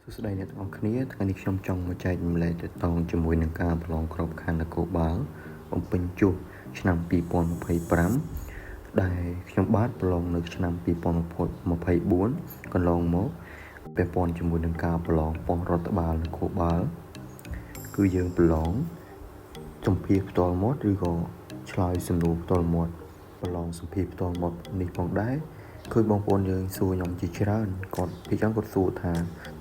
សួស្តីអ្នកទាំងអស់គ្នាថ្ងៃនេះខ្ញុំចង់មកចែករំលែកទៅតងជាមួយនឹងការប្រឡងក្របខ័ណ្ឌនគរបាលបំពេញជោគឆ្នាំ2025ដែលខ្ញុំបានប្រឡងនៅឆ្នាំ2024កន្លងមកពាក់ព័ន្ធជាមួយនឹងការប្រឡងប៉ុស្តិ៍រដ្ឋបាលនគរបាលគឺយើងប្រឡងសម្ភាសផ្ទាល់មាត់ឬក៏ឆ្លើយសំណួរផ្ទាល់មាត់ប្រឡងសម្ភាសផ្ទាល់មាត់នេះផងដែរឃើញបងប្អូនយើងសួរខ្ញុំជាច្រើនគាត់សួរថា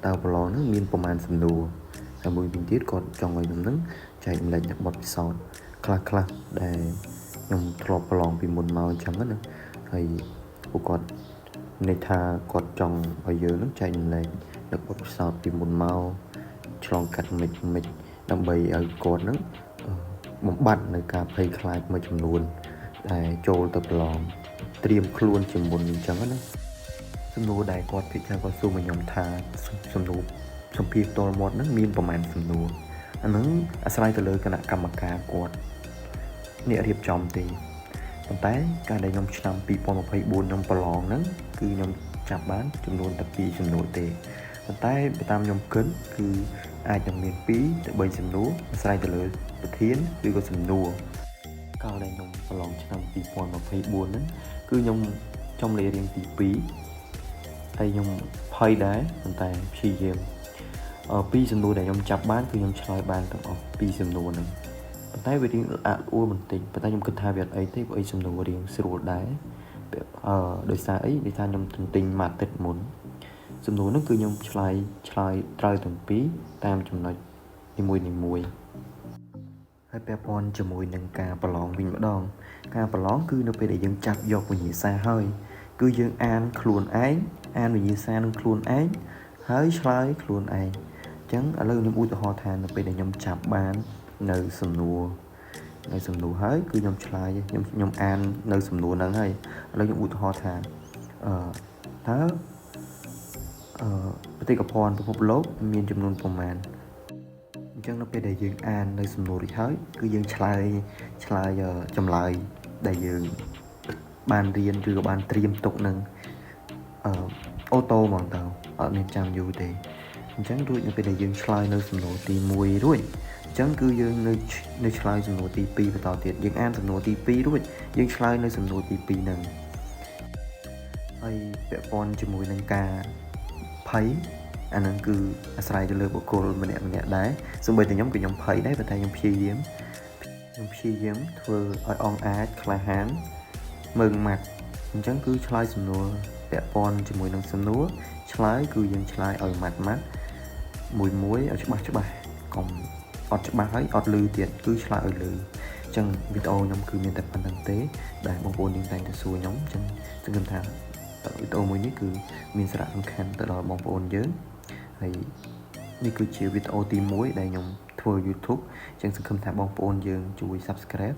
តើប្រឡងហ្នឹងមានប្រមាណសំណួរហើយមួយវិញទៀតគាត់ចង់ឲ្យខ្ញុំហ្នឹងចែករំលែកបទពិសោធន៍ខ្លះដែលខ្ញុំធ្លាប់ប្រឡងពីមុនមកអញ្ចឹងណាហើយពួកគាត់និយាយថាគាត់ចង់ឲ្យយើងហ្នឹងចែករំលែកបទពិសោធន៍ពីមុនមកឆ្លងកាត់មិនដើម្បីឲ្យគាត់ហ្នឹងបំបត្តិនៅការភ័យខ្លាចមួយចំនួនដែលចូលទៅប្រឡងត្រៀមខ្លួនជាមុនអញ្ចឹងណាសំណួរដែលគាត់ពិចារណាគាត់សួរមកខ្ញុំថាសំណួរសម្ភាសផ្ទាល់មាត់ហ្នឹងមានប្រមាណសំណួរអាហ្នឹងអាស្រ័យទៅលើគណៈកម្មការគាត់អ្នករៀបចំទេប៉ុន្តែការដែលខ្ញុំឆ្នាំ2024ខ្ញុំប្រឡងហ្នឹងគឺខ្ញុំចាប់បានចំនួនតែ2សំណួរទេប៉ុន្តែបើតាមខ្ញុំគិតគឺអាចនឹងមាន2ទៅ3សំណួរអាស្រ័យទៅលើប្រធានឬក៏សំណួរកាលដែលខ្ញុំប្រឡងឆ្នាំ2024ហ្នឹងគឺខ្ញុំចំលេរៀងទី2ហើយខ្ញុំភ័យដែរប៉ុន្តែព្យាយាម2សំណួរដែលខ្ញុំចាប់បានគឺខ្ញុំឆ្លើយបានទាំងអស់2សំណួរហ្នឹងប៉ុន្តែវារៀងអួលបន្តិចប៉ុន្តែខ្ញុំគិតថាវាអត់អីទេព្រោះសំណួររៀងស្រួលដែរដោយសារអីដោយសារខ្ញុំទន្ទិញមួយអាទិត្យមុនសំណួរហ្នឹងគឺខ្ញុំឆ្លើយត្រូវទាំងពីរតាមចំណុចនីមួយហើយពាក់ព័ន្ធជាមួយនឹងការប្រឡងវិញម្ដងការប្រឡងគឺនៅពេលដែលយើងចាប់យកវិញ្ញាសាហើយគឺយើងអានខ្លួនឯងអានវិញ្ញាសានឹងខ្លួនឯងហើយឆ្លើយខ្លួនឯងអញ្ចឹងឥឡូវខ្ញុំឧទាហរណ៍ថានៅពេលដែលខ្ញុំចាប់បាននៅសំណួរហើយគឺខ្ញុំឆ្លើយខ្ញុំអាននៅសំណួរហ្នឹងហើយឥឡូវខ្ញុំឧទាហរណ៍ថាតើបេតិកភណ្ឌពិភពលោកមានចំនួនប្រមាណអញ្ចឹងនៅពេលដែលយើងអាននៅសំណួររួចហើយគឺយើងឆ្លើយចម្លើយដែលយើងបានរៀនឬក៏បានត្រៀមទុកនឹងអូតូហ្មងតើអត់មានចាំយូរទេអញ្ចឹងរួចនៅពេលដែលយើងឆ្លើយនៅសំណួរទី1រួចអញ្ចឹងគឺយើងនៅឆ្លើយសំណួរទី2បន្តទៀតយើងអានសំណួរទី2រួចយើងឆ្លើយនៅសំណួរទី2ហ្នឹងហើយពាក់ព័ន្ធជាមួយនឹងការភ័យអាហ្នឹងគឺអាស្រ័យទៅលើបុគ្គលម្នាក់ដែរសូម្បីតែខ្ញុំក៏ខ្ញុំភ័យដែរប៉ុន្តែខ្ញុំព្យាយាមធ្វើឲ្យអង់អាចក្លាហានមើងម៉ាត់អញ្ចឹងគឺឆ្លើយសំណួរពាក់ព័ន្ធជាមួយនឹងសំណួរឆ្លើយគឺយើងឆ្លើយឲ្យម៉ាត់មួយឲ្យច្បាស់កុំអត់ច្បាស់ហើយអត់លឺទៀតគឺឆ្លើយឲ្យលឺអញ្ចឹងវីដេអូខ្ញុំគឺមានតែប៉ុណ្្នឹងទេដែលបងប្អូនយើងតែងតែសួរខ្ញុំអញ្ចឹងសង្ឃឹមថាវីដេអូមួយនេះគឺមានសារៈសំខាន់ទៅដល់បងប្អូនយើងហើយនេះគឺជាវីដេអូទី1ដែលខ្ញុំធ្វើ YouTube អញ្ចឹងសង្ឃឹមថាបងប្អូនយើងជួយ Subscribe